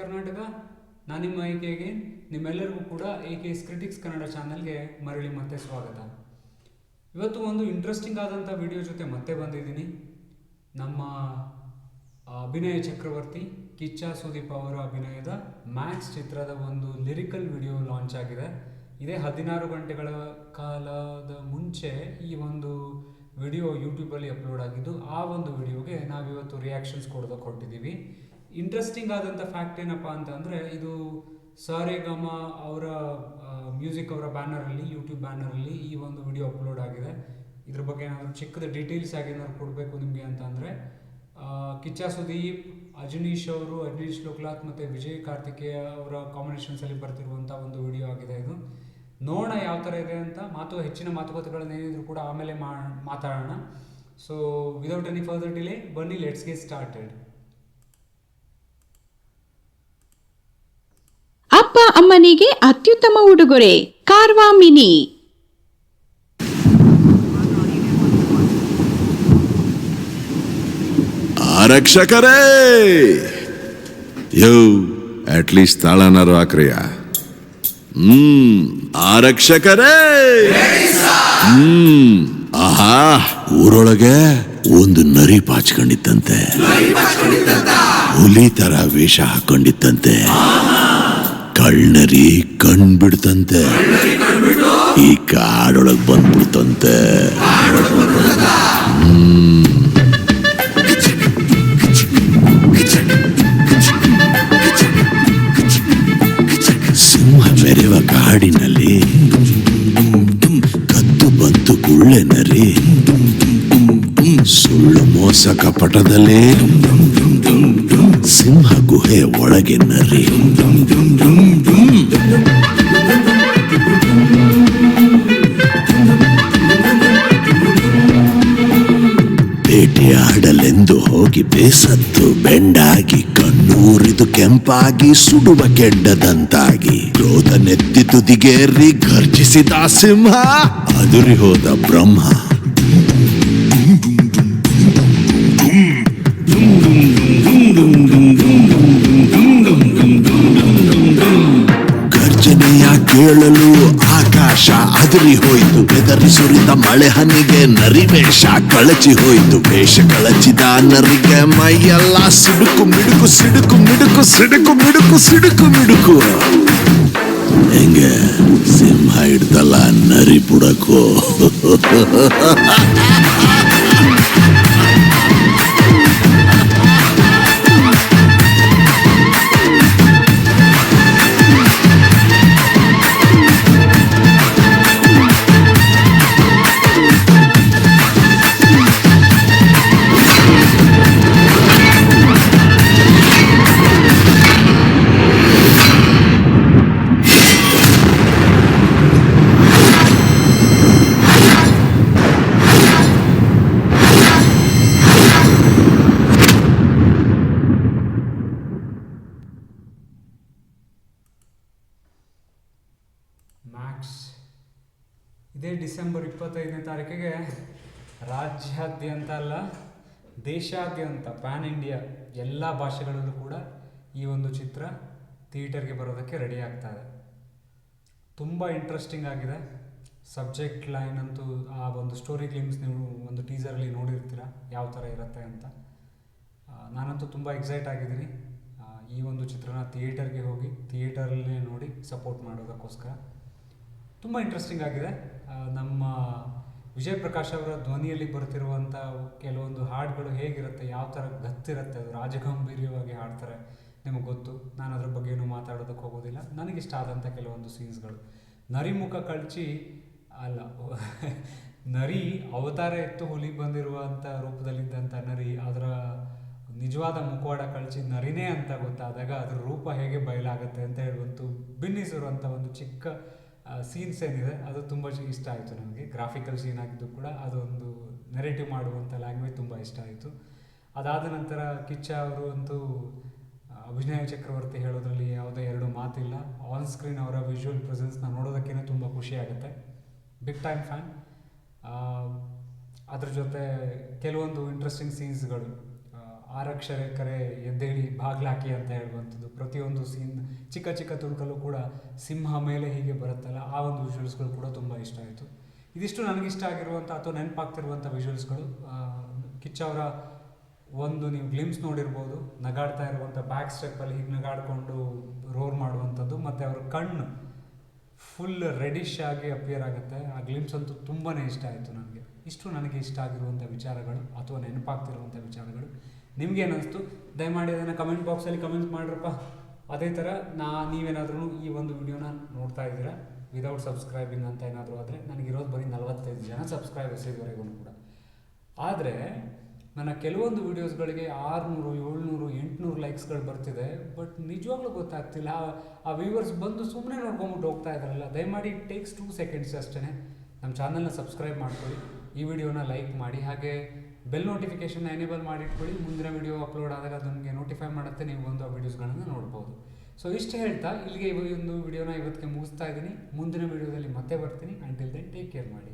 ಕರ್ನಾಟಕ. ನಾನು ನಿಮ್ಮ ಐಕೆಗೆ ನಿಮ್ಮೆಲ್ಲರಿಗೂ ಕೂಡ AK's ಕ್ರಿಟಿಕ್ಸ್ ಕನ್ನಡ ಚಾನಲ್ಗೆ ಮರಳಿ ಮತ್ತೆ ಸ್ವಾಗತ. ಇವತ್ತು ಒಂದು ಇಂಟ್ರೆಸ್ಟಿಂಗ್ ಆದಂಥ ವಿಡಿಯೋ ಜೊತೆ ಮತ್ತೆ ಬಂದಿದ್ದೀನಿ. ನಮ್ಮ ಅಭಿನಯ ಚಕ್ರವರ್ತಿ ಕಿಚ್ಚ ಸುದೀಪ್ ಅವರ ಅಭಿನಯದ ಮ್ಯಾಕ್ಸ್ ಚಿತ್ರದ ಒಂದು ಲಿರಿಕಲ್ ವಿಡಿಯೋ ಲಾಂಚ್ ಆಗಿದೆ. ಇದೇ 16 ಗಂಟೆಗಳ ಕಾಲದ ಮುಂಚೆ ಈ ಒಂದು ವಿಡಿಯೋ ಯೂಟ್ಯೂಬಲ್ಲಿ ಅಪ್ಲೋಡ್ ಆಗಿದ್ದು, ಆ ಒಂದು ವಿಡಿಯೋಗೆ ನಾವಿವತ್ತು ರಿಯಾಕ್ಷನ್ಸ್ ಕೊಡೋದಕ್ಕೆ ಹೊರಟಿದ್ದೀವಿ. ಇಂಟ್ರೆಸ್ಟಿಂಗ್ ಆದಂಥ ಫ್ಯಾಕ್ಟ್ ಏನಪ್ಪ ಅಂತಂದರೆ, ಇದು ಸಾರೇಗಮ ಅವರ ಮ್ಯೂಸಿಕ್ ಅವರ ಬ್ಯಾನರಲ್ಲಿ, ಯೂಟ್ಯೂಬ್ ಬ್ಯಾನರಲ್ಲಿ ಈ ಒಂದು ವಿಡಿಯೋ ಅಪ್ಲೋಡ್ ಆಗಿದೆ. ಇದ್ರ ಬಗ್ಗೆ ಏನಾದರೂ ಚಿಕ್ಕದ ಡೀಟೇಲ್ಸ್ ಆಗಿ ಏನಾದ್ರು ಕೊಡಬೇಕು ನಿಮಗೆ ಅಂತಂದರೆ, ಕಿಚ್ಚ ಸುದೀಪ್, ಅಜನೀಶ್ ಲೋಕನಾಥ್ ಮತ್ತು ವಿಜಯ್ ಕಾರ್ತಿಕೇಯ ಅವರ ಕಾಂಬಿನೇಷನ್ಸಲ್ಲಿ ಬರ್ತಿರುವಂಥ ಒಂದು ವಿಡಿಯೋ ಆಗಿದೆ ಇದು. ನೋಡೋಣ ಯಾವ ಥರ ಇದೆ ಅಂತ. ಹೆಚ್ಚಿನ ಮಾತುಕತೆಗಳನ್ನೇನಿದ್ರು ಕೂಡ ಆಮೇಲೆ ಮಾತಾಡೋಣ. So without any further delay, ಬನ್ನಿ ಲೆಟ್ಸ್ ಗೆಟ್ ಸ್ಟಾರ್ಟೆಡ್. ಅಪ್ಪ ಅಮ್ಮನಿಗೆ ಅತ್ಯುತ್ತಮ ಉಡುಗೊರೆ ಕಾರ್ವಾ ಮಿನಿ. ಆರಕ್ಷಕರೇ, ಯೋ ಅಟ್ಲೀಸ್ಟ್ ತಾಳನಾರು ಹಾಕ್ರಿಯ. ಆರಕ್ಷಕರೇ, ಆಹಾ, ಊರೊಳಗೆ ಒಂದು ನರಿ ಪಾಚ್ಕೊಂಡಿತ್ತಂತೆ, ಹುಲಿ ತರ ವೇಷ ಹಾಕೊಂಡಿತ್ತಂತೆ. ಕಳ್ನರಿ ಕಣ್ಬಿಡ್ತಂತೆ, ಈ ಕಾಡೊಳಗ್ ಬಂದ್ಬಿಡ್ತಂತೆ. ಸಿಂಹ ಮೆರೆವ ಕಾಡಿನಲ್ಲಿ ಕದ್ದು ಬಂತು ಗುಳ್ಳೆ ನರಿ, ಸುಳ್ಳು ಮೋಸ ಕಪಟದಲ್ಲಿ ಸಿಂಹ ಗುಹೆ ಒಳಗೆ ನರಿ. ಬೇಟೆಯಾಡಲೆಂದು ಹೋಗಿ ಬೇಸತ್ತು ಬೆಂಡಾಗಿ, ಕಣ್ಣೂರಿದು ಕೆಂಪಾಗಿ, ಸುಡುವ ಕೆಂಡದಂತಾಗಿ, ಕ್ರೋಧ ನೆತ್ತಿ ತುದಿಗೇರಿ ಗರ್ಜಿಸಿದ ಸಿಂಹ, ಅದುರಿ ಹೋದ ಬ್ರಹ್ಮ. ಗರ್ಜನೆಯ ಕೇಳಲು ಆಕಾಶ ಅದುರಿ ಹೋಯಿತು, ಬೆದರಿ ಸುರಿದ ಮಳೆ ಹನಿಗೆ ನರಿವೇಷ ಕಳಚಿ ಹೋಯಿತು. ವೇಷ ಕಳಚಿದ ನರಿಗೆ ಮೈಯೆಲ್ಲ ಸಿಡುಕು ಮಿಡುಕು, ಸಿಡುಕು ಮಿಡುಕು, ಸಿಡುಕು ಮಿಡುಕು, ಸಿಡುಕು ಮಿಡುಕು. ಹೆಂಗೆ ಸಿಂಹ ಹಿಡ್ದಲ್ಲ ನರಿ ಬುಡಕು. ಮ್ಯಾಕ್ಸ್ ಇದೇ ಡಿಸೆಂಬರ್ 25ನೇ ತಾರೀಕಿಗೆ ರಾಜ್ಯಾದ್ಯಂತ ಅಲ್ಲ, ದೇಶಾದ್ಯಂತ, ಪ್ಯಾನ್ ಇಂಡಿಯಾ ಎಲ್ಲ ಭಾಷೆಗಳಲ್ಲೂ ಕೂಡ ಈ ಒಂದು ಚಿತ್ರ ಥಿಯೇಟರ್ಗೆ ಬರೋದಕ್ಕೆ ರೆಡಿ ಆಗ್ತಾ ಇದೆ. ತುಂಬ ಇಂಟ್ರೆಸ್ಟಿಂಗ್ ಆಗಿದೆ. ಸಬ್ಜೆಕ್ಟ್ ಲೈನ್ ಅಂತೂ, ಆ ಒಂದು ಸ್ಟೋರಿ ಗ್ಲಿಮ್ಸ್ ನೀವು ಒಂದು ಟೀಸರಲ್ಲಿ ನೋಡಿರ್ತೀರ ಯಾವ ಥರ ಇರುತ್ತೆ ಅಂತ. ನಾನಂತೂ ತುಂಬ ಎಕ್ಸೈಟ್ ಆಗಿದ್ದೀನಿ ಈ ಒಂದು ಚಿತ್ರನ ಥಿಯೇಟರ್ಗೆ ಹೋಗಿ ಥಿಯೇಟರಲ್ಲೇ ನೋಡಿ ಸಪೋರ್ಟ್ ಮಾಡೋದಕ್ಕೋಸ್ಕರ. ತುಂಬ ಇಂಟ್ರೆಸ್ಟಿಂಗ್ ಆಗಿದೆ. ನಮ್ಮ ವಿಜಯ್ ಪ್ರಕಾಶ್ ಅವರ ಧ್ವನಿಯಲ್ಲಿ ಬರ್ತಿರುವಂಥ ಕೆಲವೊಂದು ಹಾಡುಗಳು ಹೇಗಿರುತ್ತೆ, ಯಾವ ಥರ ಗತ್ತಿರುತ್ತೆ, ಅದು ರಾಜಗಂಭೀರ್ಯವಾಗಿ ಹಾಡ್ತಾರೆ, ನಿಮಗೆ ಗೊತ್ತು. ನಾನು ಅದ್ರ ಬಗ್ಗೆ ಏನೂ ಮಾತಾಡೋದಕ್ಕೆ ಹೋಗೋದಿಲ್ಲ. ನನಗಿಷ್ಟ ಆದಂಥ ಕೆಲವೊಂದು ಸೀನ್ಸ್ಗಳು, ನರಿ ಮುಖ ಕಳಚಿ ಅಲ್ಲ, ನರಿ ಅವತಾರ ಇತ್ತು, ಹುಲಿ ಬಂದಿರುವಂಥ ರೂಪದಲ್ಲಿದ್ದಂಥ ನರಿ ಅದರ ನಿಜವಾದ ಮುಖವಾಡ ಕಳಚಿ ನರಿನೇ ಅಂತ ಗೊತ್ತಾದಾಗ ಅದ್ರ ರೂಪ ಹೇಗೆ ಬಯಲಾಗುತ್ತೆ ಅಂತ ಹೇಳುವಂತೂ ಬಿನ್ನಿಸಿರುವಂಥ ಒಂದು ಚಿಕ್ಕ ಸೀನ್ಸ್ ಏನಿದೆ ಅದು ತುಂಬ ಇಷ್ಟ ಆಯಿತು ನನಗೆ. ಗ್ರಾಫಿಕಲ್ ಸೀನ್ ಆಗಿದ್ದು ಕೂಡ ಅದೊಂದು ನೆರೇಟಿವ್ ಮಾಡುವಂಥ ಲ್ಯಾಂಗ್ವೇಜ್ ತುಂಬ ಇಷ್ಟ ಆಯಿತು. ಅದಾದ ನಂತರ ಕಿಚ್ಚ ಅವರು ಅಂತೂ ಅಭಿನಯ ಚಕ್ರವರ್ತಿ ಹೇಳೋದ್ರಲ್ಲಿ ಯಾವುದೇ ಎರಡು ಮಾತಿಲ್ಲ. ಆನ್ ಸ್ಕ್ರೀನ್ ಅವರ ವಿಜುವಲ್ ಪ್ರೆಸೆನ್ಸ್ನ ನೋಡೋದಕ್ಕೇ ತುಂಬ ಖುಷಿ ಆಗುತ್ತೆ. Big time fan. ಅದ್ರ ಜೊತೆ ಕೆಲವೊಂದು ಇಂಟ್ರೆಸ್ಟಿಂಗ್ ಸೀನ್ಸ್ಗಳು, ಆರಕ್ಷಕರೇ ಎದ್ದೇಳಿ ಬಾಗ್ಲಾಕಿ ಅಂತ ಹೇಳುವಂಥದ್ದು, ಪ್ರತಿಯೊಂದು ಸೀನ್ ಚಿಕ್ಕ ಚಿಕ್ಕ ತುಣುಕಲ್ಲೂ ಕೂಡ ಸಿಂಹ ಮೇಲೆ ಹೀಗೆ ಬರುತ್ತಲ್ಲ, ಆ ಒಂದು ವಿಜುವಲ್ಸ್ಗಳು ಕೂಡ ತುಂಬ ಇಷ್ಟ ಆಯಿತು. ಇದಿಷ್ಟು ನನಗಿಷ್ಟ ಆಗಿರುವಂಥ ಅಥವಾ ನೆನಪಾಗ್ತಿರುವಂಥ ವಿಜುವಲ್ಸ್ಗಳು. ಕಿಚ್ಚ ಅವರ ಒಂದು ನೀವು ಗ್ಲಿಮ್ಸ್ ನೋಡಿರ್ಬೋದು, ನಗಾಡ್ತಾ ಇರುವಂಥ ಬ್ಯಾಕ್ ಸ್ಟೆಪ್ಪಲ್ಲಿ ಹೀಗೆ ನಗಾಡಿಕೊಂಡು ರೋರ್ ಮಾಡುವಂಥದ್ದು, ಮತ್ತು ಅವ್ರ ಕಣ್ಣು ಫುಲ್ ರೆಡಿಶ್ ಆಗಿ ಅಪಿಯರ್ ಆಗುತ್ತೆ. ಆ ಗ್ಲಿಮ್ಸ್ ಅಂತೂ ತುಂಬಾ ಇಷ್ಟ ಆಯಿತು ನನಗೆ. ಇಷ್ಟು ನನಗೆ ಇಷ್ಟ ಆಗಿರುವಂಥ ವಿಚಾರಗಳು ಅಥವಾ ನೆನಪಾಗ್ತಿರುವಂಥ ವಿಚಾರಗಳು. ನಿಮ್ಗೇನು ಅನಿಸ್ತು? ದಯಮಾಡಿ ಅದನ್ನು ಕಮೆಂಟ್ ಬಾಕ್ಸಲ್ಲಿ ಕಮೆಂಟ್ ಮಾಡ್ರಪ್ಪ. ಅದೇ ಥರ ನೀವೇನಾದ್ರೂ ಈ ಒಂದು ವಿಡಿಯೋನ ನೋಡ್ತಾ ಇದ್ದೀರಾ ವಿದೌಟ್ ಸಬ್ಸ್ಕ್ರೈಬಿಂಗ್ ಅಂತ ಏನಾದರೂ ಆದರೆ, ನನಗಿರೋದು ಬರೀ 45 ಜನ ಸಬ್ಸ್ಕ್ರೈಬರ್ಸ್ ಇದುವರೆಗೂ ಕೂಡ. ಆದರೆ ನನ್ನ ಕೆಲವೊಂದು ವೀಡಿಯೋಸ್ಗಳಿಗೆ 600, 700, 800 ಲೈಕ್ಸ್ಗಳು ಬರ್ತಿದೆ. ಬಟ್ ನಿಜವಾಗ್ಲೂ ಗೊತ್ತಾಗ್ತಿಲ್ಲ, ಆ ವ್ಯೂವರ್ಸ್ ಬಂದು ಸುಮ್ಮನೆ ನೋಡ್ಕೊಂಬಿಟ್ಟು ಹೋಗ್ತಾ ಇದ್ದಾರಲ್ಲ. ದಯಮಾಡಿ ಟೇಕ್ಸ್ 2 ಸೆಕೆಂಡ್ಸ್ ಅಷ್ಟೇ ನಮ್ಮ ಚಾನಲ್ನ ಸಬ್ಸ್ಕ್ರೈಬ್ ಮಾಡ್ಕೊಳ್ಳಿ, ಈ ವಿಡಿಯೋನ ಲೈಕ್ ಮಾಡಿ, ಹಾಗೆ ಬೆಲ್ ನೋಟಿಫಿಕೇಷನ್ನ ಎನೇಬಲ್ ಮಾಡಿಟ್ಕೊಳ್ಳಿ. ಮುಂದಿನ ವಿಡಿಯೋ ಅಪ್ಲೋಡ್ ಆದಾಗ ಅದು ನಿಮಗೆ ನೋಟಿಫೈ ಮಾಡುತ್ತೆ, ನೀವು ಬಂದು ಆ ವೀಡಿಯೋಸ್ಗಳನ್ನು ನೋಡ್ಬೋದು. ಸೊ ಇಷ್ಟು ಹೇಳ್ತಾ ಇಲ್ಲಿಗೆ ಈ ಒಂದು ವಿಡಿಯೋನ ಇವತ್ತಿಗೆ ಮುಗಿಸ್ತಾ ಇದ್ದೀನಿ. ಮುಂದಿನ ವಿಡಿಯೋದಲ್ಲಿ ಮತ್ತೆ ಬರ್ತೀನಿ. ಅಂಟಿಲ್ ದೆನ್ ಟೇಕ್ ಕೇರ್ ಮಾಡಿ.